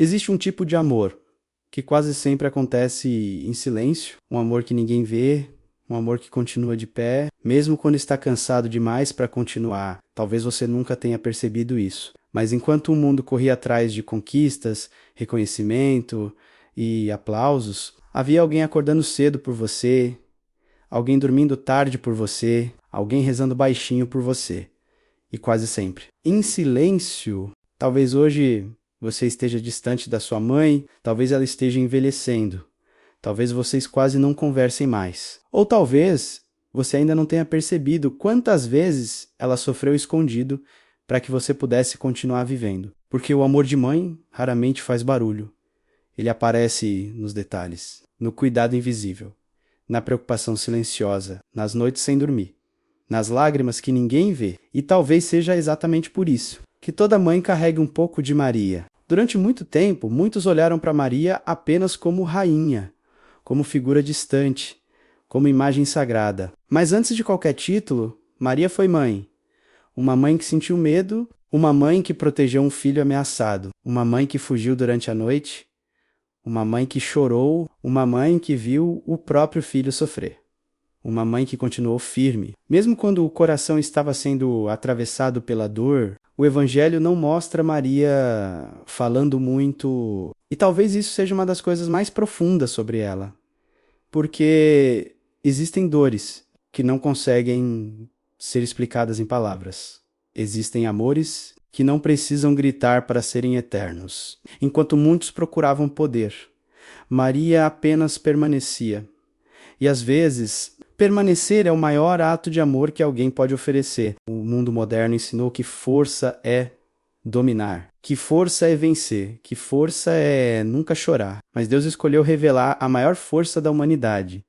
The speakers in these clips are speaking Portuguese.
Existe um tipo de amor que quase sempre acontece em silêncio, um amor que ninguém vê, um amor que continua de pé, mesmo quando está cansado demais para continuar. Talvez você nunca tenha percebido isso. Mas enquanto o mundo corria atrás de conquistas, reconhecimento e aplausos, havia alguém acordando cedo por você, alguém dormindo tarde por você, alguém rezando baixinho por você. E quase sempre em silêncio. Talvez hoje você esteja distante da sua mãe, talvez ela esteja envelhecendo. Talvez vocês quase não conversem mais. Ou talvez você ainda não tenha percebido quantas vezes ela sofreu escondido para que você pudesse continuar vivendo. Porque o amor de mãe raramente faz barulho. Ele aparece nos detalhes, no cuidado invisível, na preocupação silenciosa, nas noites sem dormir, nas lágrimas que ninguém vê. E talvez seja exatamente por isso que toda mãe carrega um pouco de Maria. Durante muito tempo, muitos olharam para Maria apenas como rainha, como figura distante, como imagem sagrada. Mas antes de qualquer título, Maria foi mãe. Uma mãe que sentiu medo, uma mãe que protegeu um filho ameaçado, uma mãe que fugiu durante a noite, uma mãe que chorou, uma mãe que viu o próprio filho sofrer. Uma mãe que continuou firme. Mesmo quando o coração estava sendo atravessado pela dor, o Evangelho não mostra Maria falando muito. E talvez isso seja uma das coisas mais profundas sobre ela. Porque existem dores que não conseguem ser explicadas em palavras. Existem amores que não precisam gritar para serem eternos. Enquanto muitos procuravam poder, Maria apenas permanecia. E às vezes, permanecer é o maior ato de amor que alguém pode oferecer. O mundo moderno ensinou que força é dominar, que força é vencer, que força é nunca chorar. Mas Deus escolheu revelar a maior força da humanidade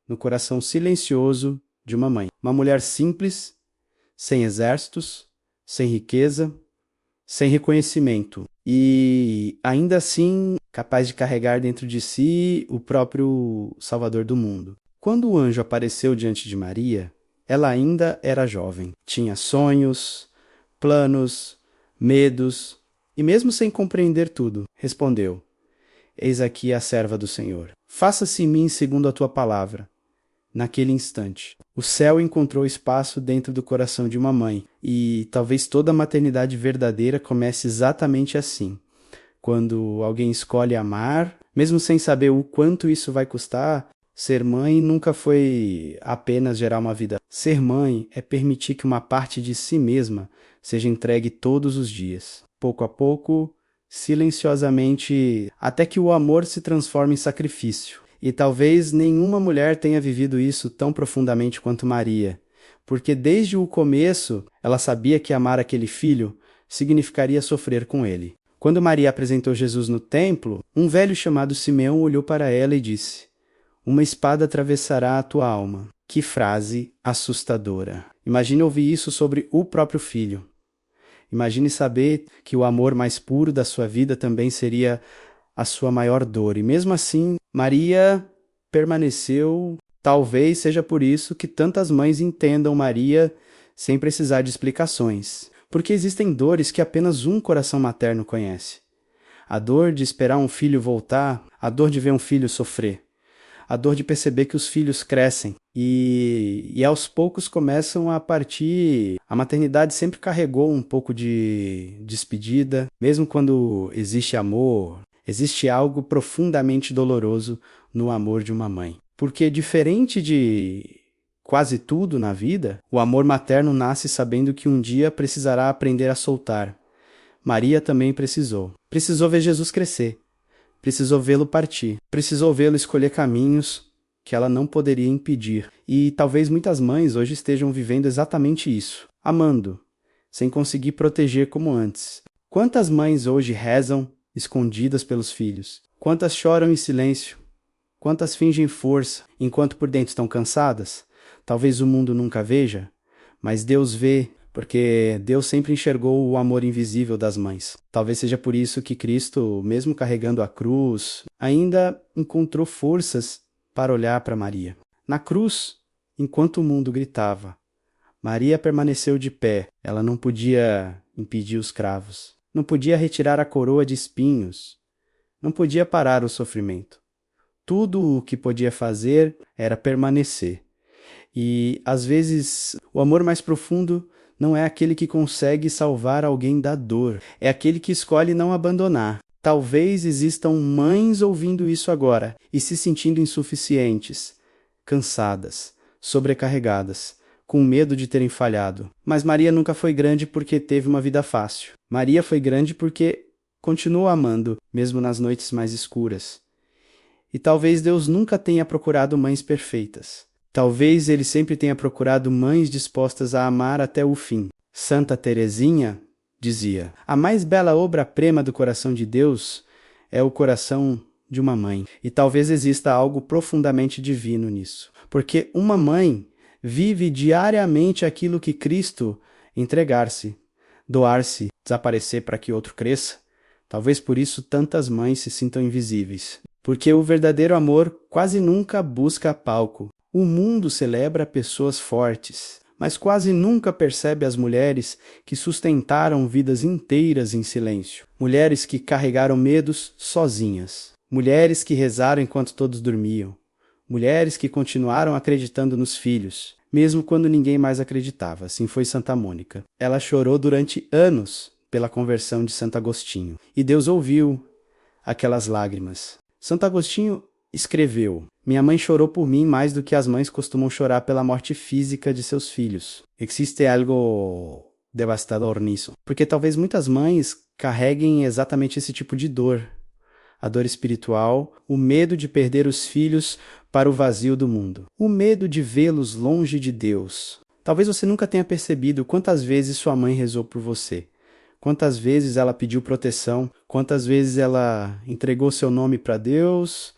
no coração silencioso de uma mãe. Uma mulher simples, sem exércitos, sem riqueza, sem reconhecimento. E ainda assim capaz de carregar dentro de si o próprio Salvador do mundo. Quando o anjo apareceu diante de Maria, ela ainda era jovem. Tinha sonhos, planos, medos, e mesmo sem compreender tudo, respondeu: Eis aqui a serva do Senhor. Faça-se em mim segundo a tua palavra. Naquele instante, o céu encontrou espaço dentro do coração de uma mãe, e talvez toda a maternidade verdadeira comece exatamente assim. Quando alguém escolhe amar, mesmo sem saber o quanto isso vai custar, ser mãe nunca foi apenas gerar uma vida. Ser mãe é permitir que uma parte de si mesma seja entregue todos os dias. Pouco a pouco, silenciosamente, até que o amor se transforme em sacrifício. E talvez nenhuma mulher tenha vivido isso tão profundamente quanto Maria, porque desde o começo ela sabia que amar aquele filho significaria sofrer com ele. Quando Maria apresentou Jesus no templo, um velho chamado Simeão olhou para ela e disse: Uma espada atravessará a tua alma. Que frase assustadora. Imagine ouvir isso sobre o próprio filho. Imagine saber que o amor mais puro da sua vida também seria a sua maior dor. E mesmo assim, Maria permaneceu. Talvez seja por isso que tantas mães entendam Maria sem precisar de explicações. Porque existem dores que apenas um coração materno conhece. A dor de esperar um filho voltar, a dor de ver um filho sofrer, a dor de perceber que os filhos crescem e aos poucos começam a partir. A maternidade sempre carregou um pouco de despedida, mesmo quando existe amor, existe algo profundamente doloroso no amor de uma mãe. Porque diferente de quase tudo na vida, o amor materno nasce sabendo que um dia precisará aprender a soltar. Maria também precisou. Precisou ver Jesus crescer. Precisou vê-lo partir. Precisou vê-lo escolher caminhos que ela não poderia impedir. E talvez muitas mães hoje estejam vivendo exatamente isso. Amando, sem conseguir proteger como antes. Quantas mães hoje rezam escondidas pelos filhos? Quantas choram em silêncio? Quantas fingem força enquanto por dentro estão cansadas? Talvez o mundo nunca veja, mas Deus vê, porque Deus sempre enxergou o amor invisível das mães. Talvez seja por isso que Cristo, mesmo carregando a cruz, ainda encontrou forças para olhar para Maria. Na cruz, enquanto o mundo gritava, Maria permaneceu de pé. Ela não podia impedir os cravos, não podia retirar a coroa de espinhos, não podia parar o sofrimento. Tudo o que podia fazer era permanecer. E, às vezes, o amor mais profundo não é aquele que consegue salvar alguém da dor, é aquele que escolhe não abandonar. Talvez existam mães ouvindo isso agora e se sentindo insuficientes, cansadas, sobrecarregadas, com medo de terem falhado. Mas Maria nunca foi grande porque teve uma vida fácil. Maria foi grande porque continuou amando, mesmo nas noites mais escuras. E talvez Deus nunca tenha procurado mães perfeitas. Talvez ele sempre tenha procurado mães dispostas a amar até o fim. Santa Teresinha dizia: a mais bela obra-prima do coração de Deus é o coração de uma mãe. E talvez exista algo profundamente divino nisso. Porque uma mãe vive diariamente aquilo que Cristo entregar-se, doar-se, desaparecer para que outro cresça. Talvez por isso tantas mães se sintam invisíveis. Porque o verdadeiro amor quase nunca busca palco. O mundo celebra pessoas fortes, mas quase nunca percebe as mulheres que sustentaram vidas inteiras em silêncio. Mulheres que carregaram medos sozinhas. Mulheres que rezaram enquanto todos dormiam. Mulheres que continuaram acreditando nos filhos, mesmo quando ninguém mais acreditava. Assim foi Santa Mônica. Ela chorou durante anos pela conversão de Santo Agostinho. E Deus ouviu aquelas lágrimas. Santo Agostinho escreveu: minha mãe chorou por mim mais do que as mães costumam chorar pela morte física de seus filhos. Existe algo devastador nisso. Porque talvez muitas mães carreguem exatamente esse tipo de dor. A dor espiritual, o medo de perder os filhos para o vazio do mundo. O medo de vê-los longe de Deus. Talvez você nunca tenha percebido quantas vezes sua mãe rezou por você. Quantas vezes ela pediu proteção. Quantas vezes ela entregou seu nome para Deus,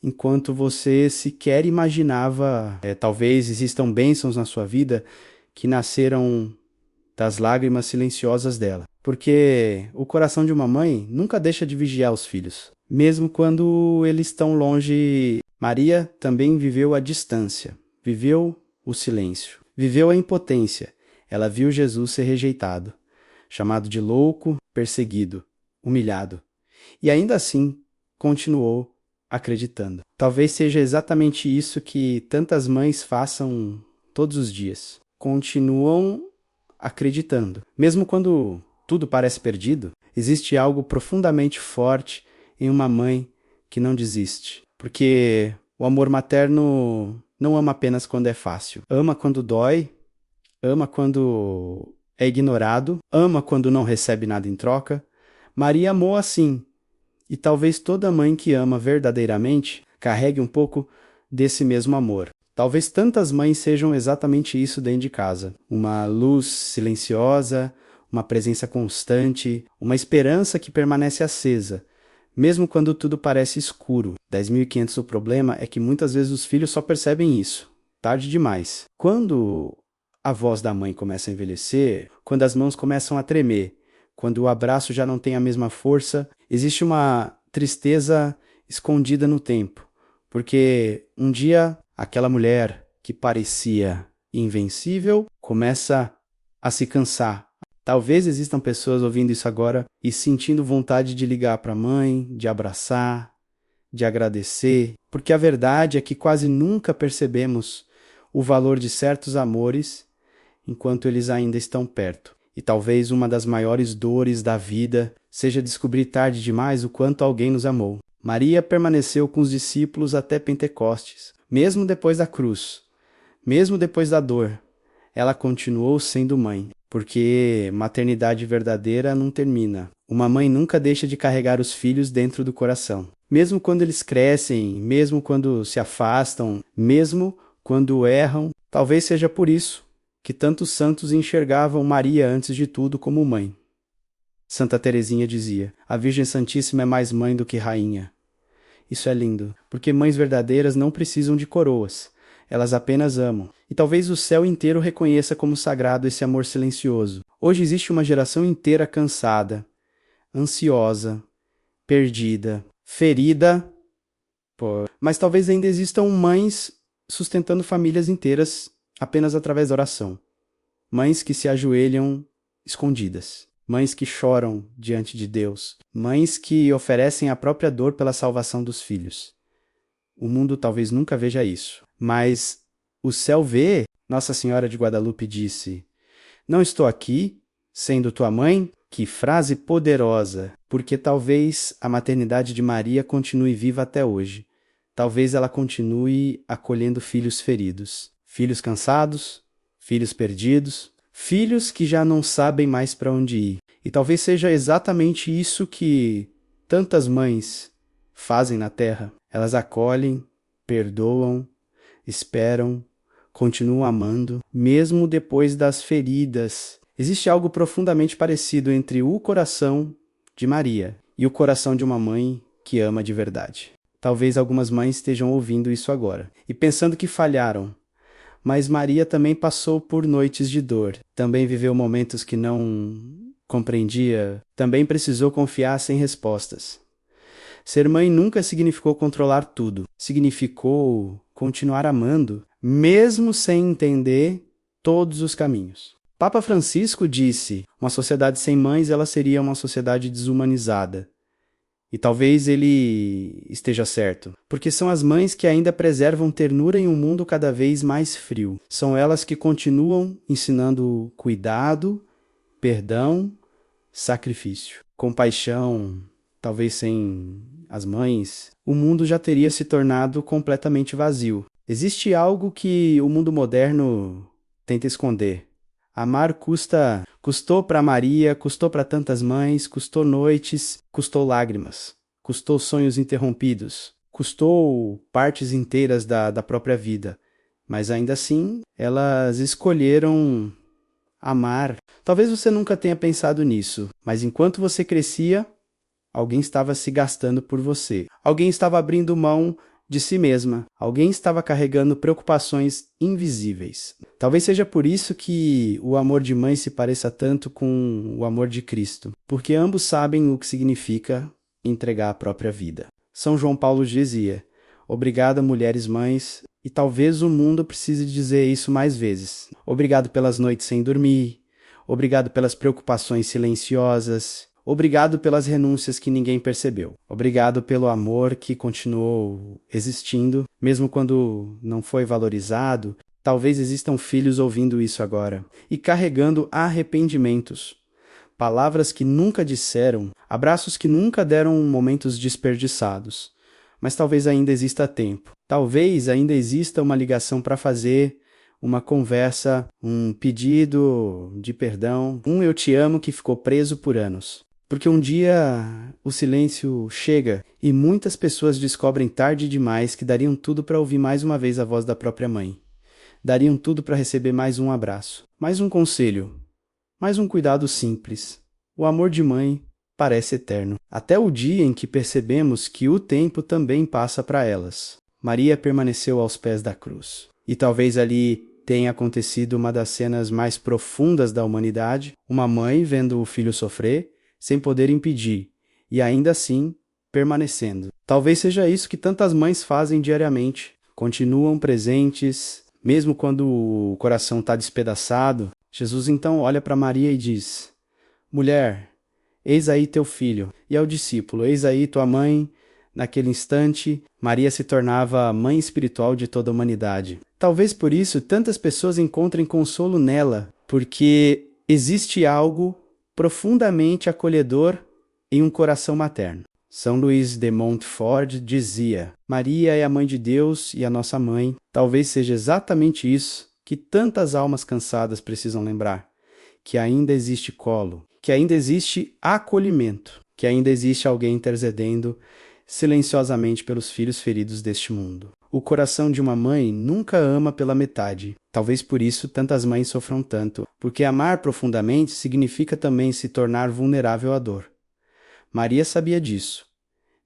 enquanto você sequer imaginava. Talvez existam bênçãos na sua vida que nasceram das lágrimas silenciosas dela. Porque o coração de uma mãe nunca deixa de vigiar os filhos, mesmo quando eles estão longe. Maria também viveu a distância, viveu o silêncio, viveu a impotência. Ela viu Jesus ser rejeitado, chamado de louco, perseguido, humilhado. E ainda assim, continuou acreditando. Talvez seja exatamente isso que tantas mães façam todos os dias. Continuam acreditando. Mesmo quando tudo parece perdido, existe algo profundamente forte em uma mãe que não desiste. Porque o amor materno não ama apenas quando é fácil. Ama quando dói, ama quando é ignorado, ama quando não recebe nada em troca. Maria amou assim. E talvez toda mãe que ama verdadeiramente carregue um pouco desse mesmo amor. Talvez tantas mães sejam exatamente isso dentro de casa. Uma luz silenciosa, uma presença constante, uma esperança que permanece acesa, mesmo quando tudo parece escuro. 10.500 o problema é que muitas vezes os filhos só percebem isso, tarde demais. Quando a voz da mãe começa a envelhecer, quando as mãos começam a tremer, quando o abraço já não tem a mesma força, existe uma tristeza escondida no tempo. Porque um dia aquela mulher que parecia invencível começa a se cansar. Talvez existam pessoas ouvindo isso agora e sentindo vontade de ligar para a mãe, de abraçar, de agradecer. Porque a verdade é que quase nunca percebemos o valor de certos amores enquanto eles ainda estão perto. E talvez uma das maiores dores da vida seja descobrir tarde demais o quanto alguém nos amou. Maria permaneceu com os discípulos até Pentecostes. Mesmo depois da cruz, mesmo depois da dor, ela continuou sendo mãe. Porque maternidade verdadeira não termina. Uma mãe nunca deixa de carregar os filhos dentro do coração. Mesmo quando eles crescem, mesmo quando se afastam, mesmo quando erram. Talvez seja por isso que tantos santos enxergavam Maria antes de tudo como mãe. Santa Teresinha dizia: a Virgem Santíssima é mais mãe do que rainha. Isso é lindo, porque mães verdadeiras não precisam de coroas. Elas apenas amam. E talvez o céu inteiro reconheça como sagrado esse amor silencioso. Hoje existe uma geração inteira cansada, ansiosa, perdida, ferida. Mas talvez ainda existam mães sustentando famílias inteiras apenas através da oração. Mães que se ajoelham escondidas. mães que choram diante de Deus, mães que oferecem a própria dor pela salvação dos filhos. O mundo talvez nunca veja isso, mas o céu vê. Nossa Senhora de Guadalupe disse: "Não estou aqui, sendo tua mãe." Que frase poderosa, porque talvez a maternidade de Maria continue viva até hoje. Talvez ela continue acolhendo filhos feridos, filhos cansados, filhos perdidos, filhos que já não sabem mais para onde ir. E talvez seja exatamente isso que tantas mães fazem na terra. Elas acolhem, perdoam, esperam, continuam amando, mesmo depois das feridas. Existe algo profundamente parecido entre o coração de Maria e o coração de uma mãe que ama de verdade. Talvez algumas mães estejam ouvindo isso agora e pensando que falharam, mas Maria também passou por noites de dor, também viveu momentos que não compreendia, também precisou confiar sem respostas. Ser mãe nunca significou controlar tudo, significou continuar amando, mesmo sem entender todos os caminhos. Papa Francisco disse: uma sociedade sem mães ela seria uma sociedade desumanizada. E talvez ele esteja certo, porque são as mães que ainda preservam ternura em um mundo cada vez mais frio. São elas que continuam ensinando cuidado, perdão, sacrifício, compaixão. Talvez sem as mães, o mundo já teria se tornado completamente vazio. Existe algo que o mundo moderno tenta esconder. Amar custou para Maria, custou para tantas mães, custou noites, custou lágrimas, custou sonhos interrompidos, custou partes inteiras da própria vida. Mas ainda assim, elas escolheram amar. Talvez você nunca tenha pensado nisso, mas enquanto você crescia, alguém estava se gastando por você. Alguém estava abrindo mão de si mesma. Alguém estava carregando preocupações invisíveis. Talvez seja por isso que o amor de mãe se pareça tanto com o amor de Cristo, porque ambos sabem o que significa entregar a própria vida. São João Paulo dizia: "Obrigada, mulheres mães", e talvez o mundo precise dizer isso mais vezes. Obrigado pelas noites sem dormir, obrigado pelas preocupações silenciosas, obrigado pelas renúncias que ninguém percebeu. Obrigado pelo amor que continuou existindo, mesmo quando não foi valorizado. Talvez existam filhos ouvindo isso agora e carregando arrependimentos. Palavras que nunca disseram, abraços que nunca deram momentos desperdiçados. Mas talvez ainda exista tempo. Talvez ainda exista uma ligação para fazer, uma conversa, um pedido de perdão, um "eu te amo" que ficou preso por anos. Porque um dia o silêncio chega e muitas pessoas descobrem tarde demais que dariam tudo para ouvir mais uma vez a voz da própria mãe. Dariam tudo para receber mais um abraço, mais um conselho, mais um cuidado simples. O amor de mãe parece eterno, até o dia em que percebemos que o tempo também passa para elas. Maria permaneceu aos pés da cruz. E talvez ali tenha acontecido uma das cenas mais profundas da humanidade, uma mãe vendo o filho sofrer, sem poder impedir, e ainda assim permanecendo. Talvez seja isso que tantas mães fazem diariamente. Continuam presentes, mesmo quando o coração está despedaçado. Jesus então olha para Maria e diz: "Mulher, eis aí teu filho." E ao discípulo: "Eis aí tua mãe." Naquele instante, Maria se tornava a mãe espiritual de toda a humanidade. Talvez por isso tantas pessoas encontrem consolo nela, porque existe algo profundamente acolhedor em um coração materno. São Luís de Montfort dizia: "Maria é a mãe de Deus e a nossa mãe." Talvez seja exatamente isso que tantas almas cansadas precisam lembrar, que ainda existe colo, que ainda existe acolhimento, que ainda existe alguém intercedendo silenciosamente pelos filhos feridos deste mundo. O coração de uma mãe nunca ama pela metade. Talvez por isso tantas mães sofram tanto, porque amar profundamente significa também se tornar vulnerável à dor. Maria sabia disso.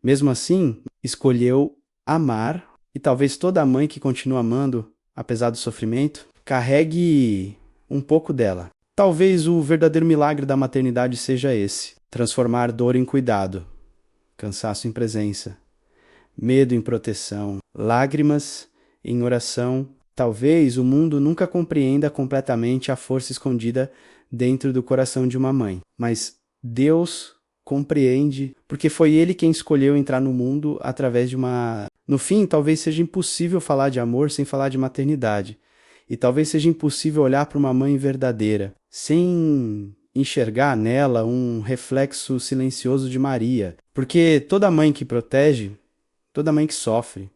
Mesmo assim, escolheu amar, e talvez toda mãe que continua amando, apesar do sofrimento, carregue um pouco dela. Talvez o verdadeiro milagre da maternidade seja esse: transformar dor em cuidado, cansaço em presença, medo em proteção, lágrimas em oração. Talvez o mundo nunca compreenda completamente a força escondida dentro do coração de uma mãe. Mas Deus compreende, porque foi Ele quem escolheu entrar no mundo através de uma... No fim, talvez seja impossível falar de amor sem falar de maternidade. E talvez seja impossível olhar para uma mãe verdadeira, sem enxergar nela um reflexo silencioso de Maria. Porque toda mãe que protege, toda mãe que sofre,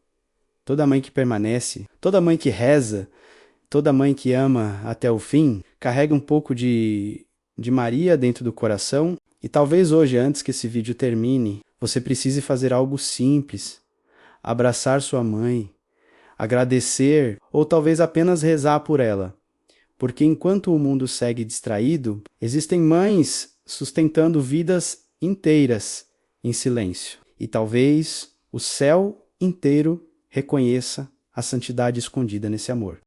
toda mãe que permanece, toda mãe que reza, toda mãe que ama até o fim, carrega um pouco de Maria dentro do coração. E talvez hoje, antes que esse vídeo termine, você precise fazer algo simples. Abraçar sua mãe, agradecer ou talvez apenas rezar por ela. Porque enquanto o mundo segue distraído, existem mães sustentando vidas inteiras em silêncio. E talvez o céu inteiro reconheça a santidade escondida nesse amor.